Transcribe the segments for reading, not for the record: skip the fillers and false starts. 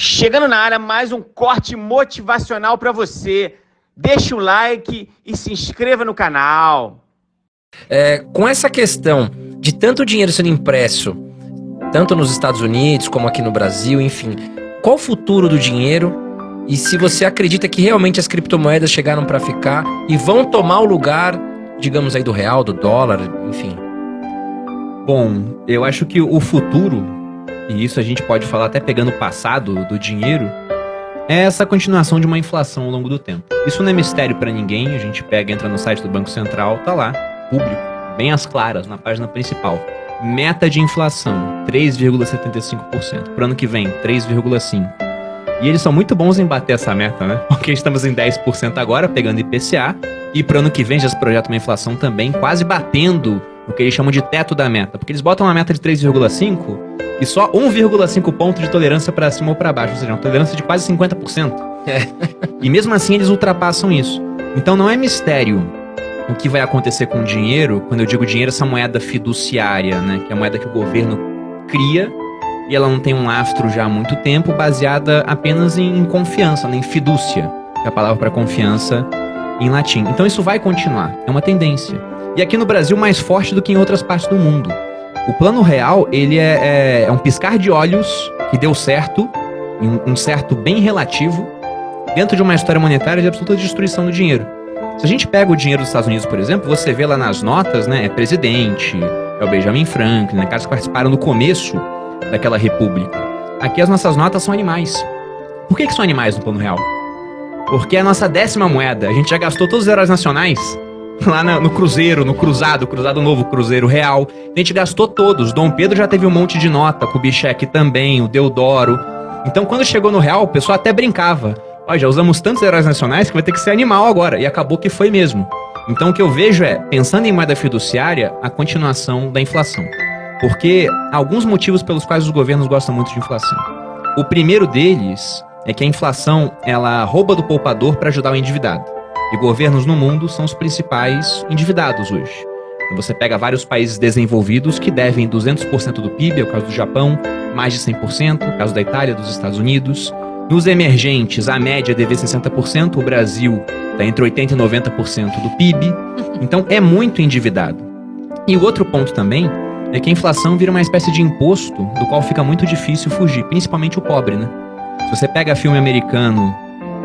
Chegando na área, mais um corte motivacional para você. Deixa o like e se inscreva no canal. Com essa questão de tanto dinheiro sendo impresso, tanto nos Estados Unidos como aqui no Brasil, enfim, qual o futuro do dinheiro e se você acredita que realmente as criptomoedas chegaram para ficar e vão tomar o lugar, digamos aí, do real, do dólar, enfim? Bom, eu acho que o futuro, e isso a gente pode falar até pegando o passado do dinheiro, é essa continuação de uma inflação ao longo do tempo. Isso não é mistério para ninguém, a gente entra no site do Banco Central, tá lá, público, bem às claras, na página principal. Meta de inflação, 3,75%. Pro ano que vem, 3,5%. E eles são muito bons em bater essa meta, né? Porque estamos em 10% agora, pegando IPCA, e pro ano que vem já se projeta uma inflação também, quase batendo o que eles chamam de teto da meta. Porque eles botam uma meta de 3,5% e só 1,5 ponto de tolerância para cima ou para baixo, ou seja, uma tolerância de quase 50%. E mesmo assim eles ultrapassam isso. Então não é mistério o que vai acontecer com o dinheiro. Quando eu digo dinheiro, essa moeda fiduciária, né, que é a moeda que o governo cria e ela não tem um lastro já há muito tempo, baseada apenas em confiança, né, em fidúcia, que é a palavra para confiança em latim. Então isso vai continuar, é uma tendência. E aqui no Brasil mais forte do que em outras partes do mundo. O Plano Real, ele é um piscar de olhos que deu certo, um certo bem relativo, dentro de uma história monetária de absoluta destruição do dinheiro. Se a gente pega o dinheiro dos Estados Unidos, por exemplo, você vê lá nas notas, né, é presidente, é o Benjamin Franklin, né, caras que participaram no começo daquela república. Aqui as nossas notas são animais. Por que são animais no Plano Real? Porque é a nossa 10ª moeda. A gente já gastou todos os heróis nacionais lá no Cruzeiro, no Cruzado Novo, Cruzeiro Real. A gente gastou todos. Dom Pedro já teve um monte de nota, Kubitschek também, o Deodoro. Então quando chegou no Real, o pessoal até brincava. Ó, já usamos tantos heróis nacionais que vai ter que ser animal agora. E acabou que foi mesmo. Então o que eu vejo é, pensando em moeda fiduciária, a continuação da inflação. Porque há alguns motivos pelos quais os governos gostam muito de inflação. O primeiro deles é que a inflação, ela rouba do poupador para ajudar o endividado. E governos no mundo são os principais endividados hoje. Então você pega vários países desenvolvidos que devem 200% do PIB, é o caso do Japão, mais de 100%, o caso da Itália, dos Estados Unidos. Nos emergentes, a média deve ser 60%, o Brasil está entre 80% e 90% do PIB. Então é muito endividado. E o outro ponto também é que a inflação vira uma espécie de imposto do qual fica muito difícil fugir, principalmente o pobre, né? Se você pega filme americano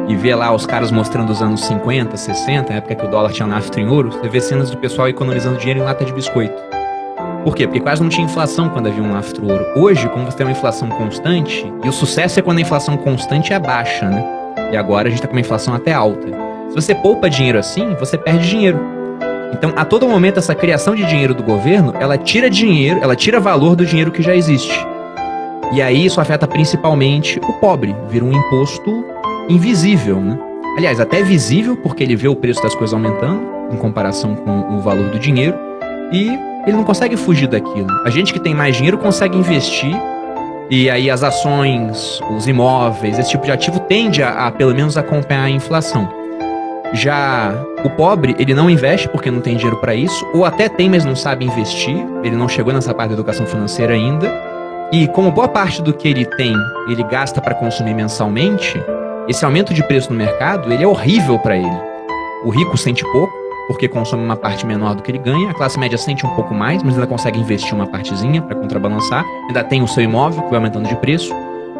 e vê lá os caras mostrando os anos 50, 60, a época que o dólar tinha nafta em ouro, você vê cenas do pessoal economizando dinheiro em lata de biscoito. Por quê? Porque quase não tinha inflação quando havia um lastro ouro. Hoje, como você tem uma inflação constante, e o sucesso é quando a inflação constante é baixa, né? E agora a gente tá com uma inflação até alta. Se você poupa dinheiro assim, você perde dinheiro. Então, a todo momento, essa criação de dinheiro do governo, ela tira dinheiro, ela tira valor do dinheiro que já existe. E aí isso afeta principalmente o pobre, vira um imposto invisível, né? Aliás, até visível, porque ele vê o preço das coisas aumentando, em comparação com o valor do dinheiro, e ele não consegue fugir daquilo. A gente que tem mais dinheiro consegue investir, e aí as ações, os imóveis, esse tipo de ativo tende a pelo menos acompanhar a inflação. Já o pobre, ele não investe porque não tem dinheiro para isso, ou até tem, mas não sabe investir, ele não chegou nessa parte da educação financeira ainda, e como boa parte do que ele tem, ele gasta para consumir mensalmente, esse aumento de preço no mercado, ele é horrível para ele. O rico sente pouco, porque consome uma parte menor do que ele ganha, a classe média sente um pouco mais, mas ainda consegue investir uma partezinha para contrabalançar, ainda tem o seu imóvel que vai aumentando de preço.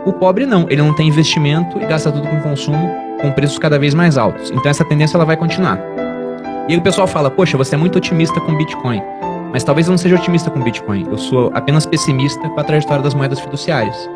O pobre não, ele não tem investimento e gasta tudo com consumo, com preços cada vez mais altos. Então essa tendência ela vai continuar. E aí o pessoal fala, poxa, você é muito otimista com Bitcoin. Mas talvez eu não seja otimista com Bitcoin, eu sou apenas pessimista com a trajetória das moedas fiduciárias.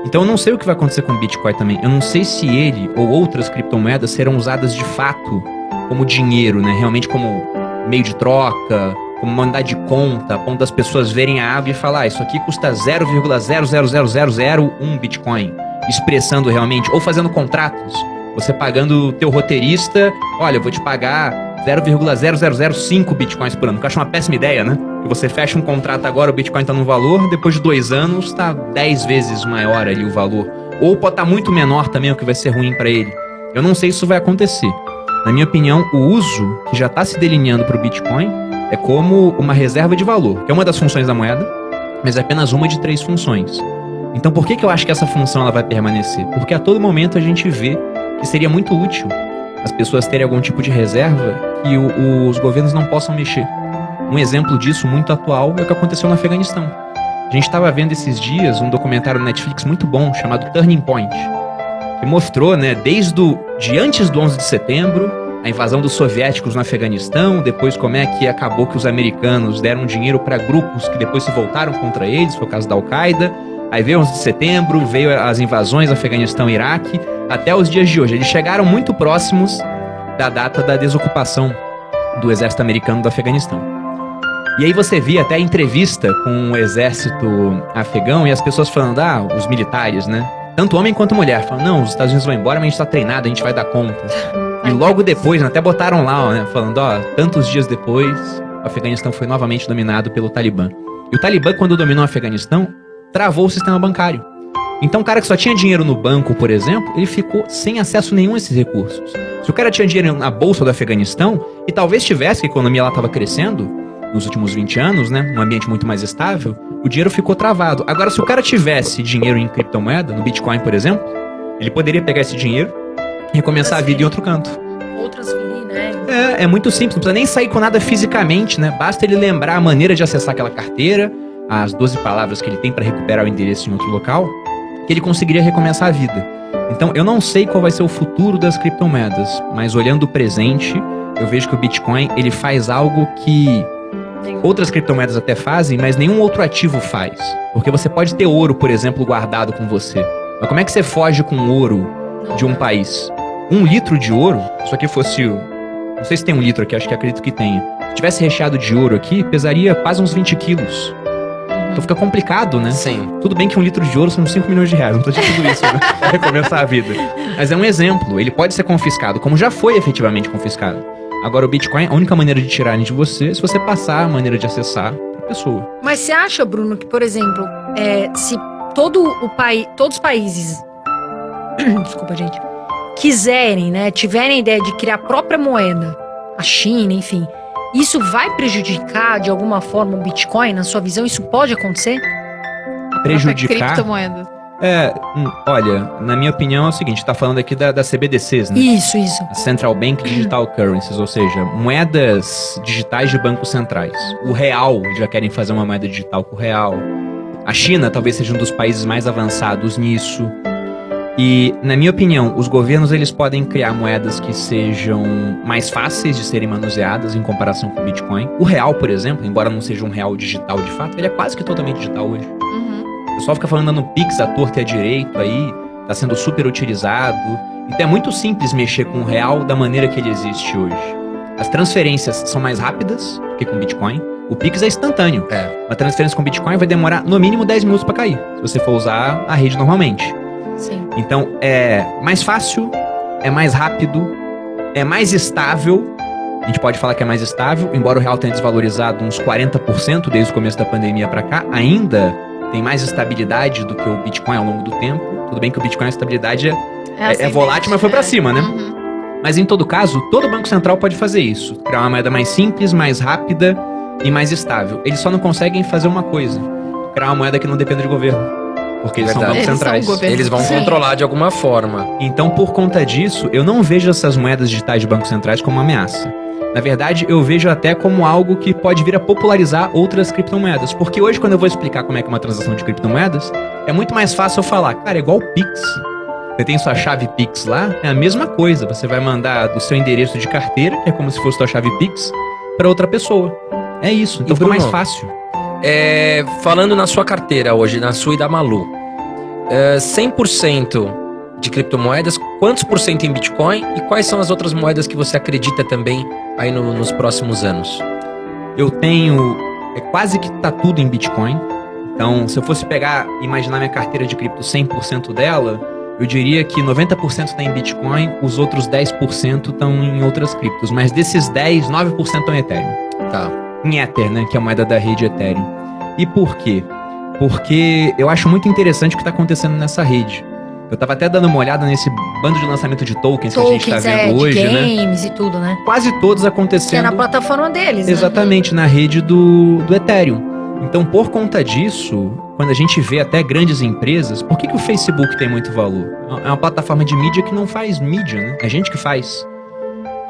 Então eu não sei o que vai acontecer com o Bitcoin também. Eu não sei se ele ou outras criptomoedas serão usadas de fato como dinheiro, né? Realmente como meio de troca, como mandar de conta, a ponto das pessoas verem a água e falar, isso aqui custa 0,00001 Bitcoin, expressando realmente, ou fazendo contratos, você pagando o teu roteirista, olha, eu vou te pagar 0,0005 Bitcoins por ano, que eu acho uma péssima ideia, né? Que você fecha um contrato agora, o Bitcoin tá num valor, depois de 2 anos tá 10 vezes maior ali o valor. Ou pode estar muito menor também, o que vai ser ruim para ele. Eu não sei se isso vai acontecer. Na minha opinião, o uso que já está se delineando para o Bitcoin é como uma reserva de valor, que é uma das funções da moeda, mas é apenas uma de 3 funções. Então por que eu acho que essa função ela vai permanecer? Porque a todo momento a gente vê que seria muito útil as pessoas terem algum tipo de reserva que os governos não possam mexer. Um exemplo disso muito atual é o que aconteceu no Afeganistão. A gente estava vendo esses dias um documentário no Netflix muito bom chamado Turning Point, que mostrou, né, de antes do 11 de setembro, a invasão dos soviéticos no Afeganistão, depois como é que acabou que os americanos deram dinheiro para grupos que depois se voltaram contra eles, foi o caso da Al-Qaeda. Aí veio 11 de setembro, veio as invasões Afeganistão e Iraque, até os dias de hoje. Eles chegaram muito próximos da data da desocupação do exército americano do Afeganistão. E aí você via até a entrevista com o exército afegão e as pessoas falando, os militares, né? Tanto homem quanto mulher, falando, não, os Estados Unidos vão embora, mas a gente tá treinado, a gente vai dar conta. E logo depois, até botaram lá, né, falando, tantos dias depois, o Afeganistão foi novamente dominado pelo Talibã. E o Talibã, quando dominou o Afeganistão, travou o sistema bancário. Então o cara que só tinha dinheiro no banco, por exemplo, ele ficou sem acesso nenhum a esses recursos. Se o cara tinha dinheiro na bolsa do Afeganistão, e talvez tivesse, que a economia lá estava crescendo, nos últimos 20 anos, né, um ambiente muito mais estável, o dinheiro ficou travado. Agora, se o cara tivesse dinheiro em criptomoeda, no Bitcoin, por exemplo, ele poderia pegar esse dinheiro e recomeçar a vida em outro canto. Ou transferir, né? É muito simples, não precisa nem sair com nada fisicamente, né? Basta ele lembrar a maneira de acessar aquela carteira, as 12 palavras que ele tem para recuperar o endereço em outro local, que ele conseguiria recomeçar a vida. Então, eu não sei qual vai ser o futuro das criptomoedas, mas olhando o presente, eu vejo que o Bitcoin, ele faz algo que outras criptomoedas até fazem, mas nenhum outro ativo faz. Porque você pode ter ouro, por exemplo, guardado com você. Mas como é que você foge com ouro de um país? 1 litro de ouro, se aqui fosse... Não sei se tem 1 litro aqui, acho que acredito que tenha. Se tivesse recheado de ouro aqui, pesaria quase uns 20 quilos. Então fica complicado, né? Sim. Tudo bem que 1 litro de ouro são 5 milhões de reais, não tô dizendo tudo isso, né? Pra recomeçar a vida. Mas é um exemplo, ele pode ser confiscado, como já foi efetivamente confiscado. Agora o Bitcoin, a única maneira de tirar ele de você é se você passar a maneira de acessar pra pessoa. Mas você acha, Bruno, que, por exemplo, se todos os países, desculpa, gente, quiserem, né, tiverem a ideia de criar a própria moeda, a China, enfim, isso vai prejudicar de alguma forma o Bitcoin? Na sua visão, isso pode acontecer? Prejudicar? Criptomoeda. Olha, na minha opinião é o seguinte, tá falando aqui da CBDCs, né? Isso. Central Bank Digital Currencies, ou seja, moedas digitais de bancos centrais. O real, já querem fazer uma moeda digital com o real. A China talvez seja um dos países mais avançados nisso. E, na minha opinião, os governos eles podem criar moedas que sejam mais fáceis de serem manuseadas em comparação com o Bitcoin. O real, por exemplo, embora não seja um real digital de fato, ele é quase que totalmente digital hoje. O pessoal fica falando no Pix, à torta e à direito aí, tá sendo super utilizado. Então é muito simples mexer com o real da maneira que ele existe hoje. As transferências são mais rápidas do que com Bitcoin. O Pix é instantâneo. Uma transferência com Bitcoin vai demorar no mínimo 10 minutos para cair, se você for usar a rede normalmente. Sim. Então é mais fácil, é mais rápido, é mais estável. A gente pode falar que é mais estável, embora o real tenha desvalorizado uns 40% desde o começo da pandemia para cá, ainda tem mais estabilidade do que o Bitcoin ao longo do tempo. Tudo bem que o Bitcoin, a estabilidade é volátil, mas foi para cima, né? Mas em todo caso, todo banco central pode fazer isso. Criar uma moeda mais simples, mais rápida e mais estável. Eles só não conseguem fazer uma coisa: criar uma moeda que não dependa de governo. Porque eles são bancos centrais. Eles vão controlar de alguma forma. Então, por conta disso, eu não vejo essas moedas digitais de bancos centrais como uma ameaça. Na verdade, eu vejo até como algo que pode vir a popularizar outras criptomoedas. Porque hoje, quando eu vou explicar como é que é uma transação de criptomoedas, é muito mais fácil eu falar, cara, é igual o Pix. Você tem sua chave Pix lá, é a mesma coisa. Você vai mandar do seu endereço de carteira, que é como se fosse sua chave Pix, para outra pessoa. É isso, então fica mais fácil. Falando na sua carteira hoje, na sua e da Malu, 100% de criptomoedas, quantos por cento em Bitcoin e quais são as outras moedas que você acredita também aí nos próximos anos? Eu tenho quase que tá tudo em Bitcoin. Então, se eu fosse imaginar minha carteira de cripto 100% dela, eu diria que 90% está em Bitcoin, os outros 10% estão em outras criptos. Mas desses 10, 9% estão em Ethereum. Tá. Em Ether, né, que é a moeda da rede Ethereum. E por quê? Porque eu acho muito interessante o que está acontecendo nessa rede. Eu tava até dando uma olhada nesse bando de lançamento de tokens que a gente tá vendo hoje, de né? games e tudo, né? Quase todos acontecendo. Que é na plataforma deles, Exatamente, na rede do Ethereum. Então, por conta disso, quando a gente vê até grandes empresas, por que o Facebook tem muito valor? É uma plataforma de mídia que não faz mídia, né? É gente que faz.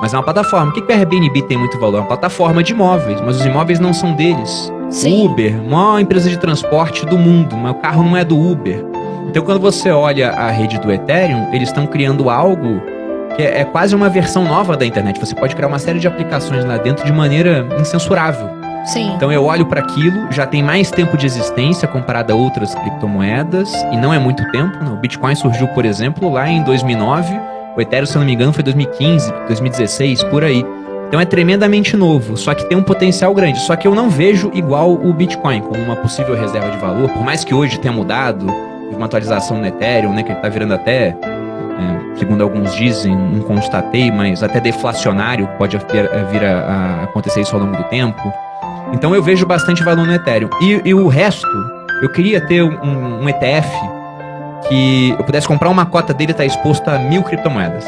Mas é uma plataforma. Por que o Airbnb tem muito valor? É uma plataforma de imóveis, mas os imóveis não são deles. Sim. Uber, maior empresa de transporte do mundo, mas o carro não é do Uber. Então, quando você olha a rede do Ethereum, eles estão criando algo que é quase uma versão nova da internet. Você pode criar uma série de aplicações lá dentro de maneira incensurável. Sim. Então eu olho para aquilo, já tem mais tempo de existência comparado a outras criptomoedas, e não é muito tempo, né? O Bitcoin surgiu, por exemplo, lá em 2009, o Ethereum, se eu não me engano, foi 2015, 2016, por aí. Então é tremendamente novo, só que tem um potencial grande. Só que eu não vejo igual o Bitcoin como uma possível reserva de valor, por mais que hoje tenha mudado, teve uma atualização no Ethereum, né, que ele tá virando até, segundo alguns dizem, não constatei, mas até deflacionário, pode vir a acontecer isso ao longo do tempo. Então eu vejo bastante valor no Ethereum. E o resto, eu queria ter um ETF que eu pudesse comprar uma cota dele e estar exposto a 1000 criptomoedas.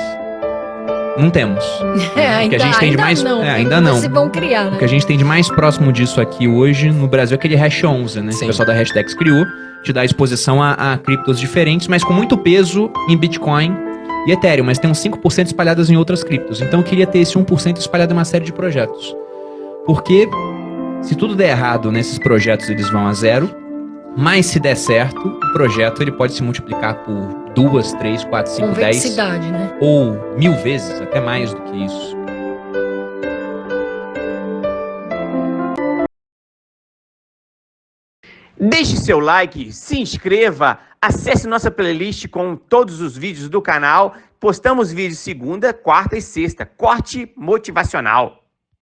Não temos. Ainda, a gente tem de mais, não. ainda não. Mas vão criar, né? O que a gente tem de mais próximo disso aqui hoje no Brasil é aquele Hash 11, né? Que o pessoal da Hashdex criou, te dá exposição a criptos diferentes, mas com muito peso em Bitcoin e Ethereum, mas tem uns 5% espalhados em outras criptos. Então eu queria ter esse 1% espalhado em uma série de projetos. Porque se tudo der errado nesses projetos, eles vão a zero. Mas se der certo, o projeto ele pode se multiplicar por 2, 3, 4, 5, 10. Convexidade, né? Ou 1000 vezes, até mais do que isso. Deixe seu like, se inscreva, acesse nossa playlist com todos os vídeos do canal. Postamos vídeos segunda, quarta e sexta. Corte motivacional.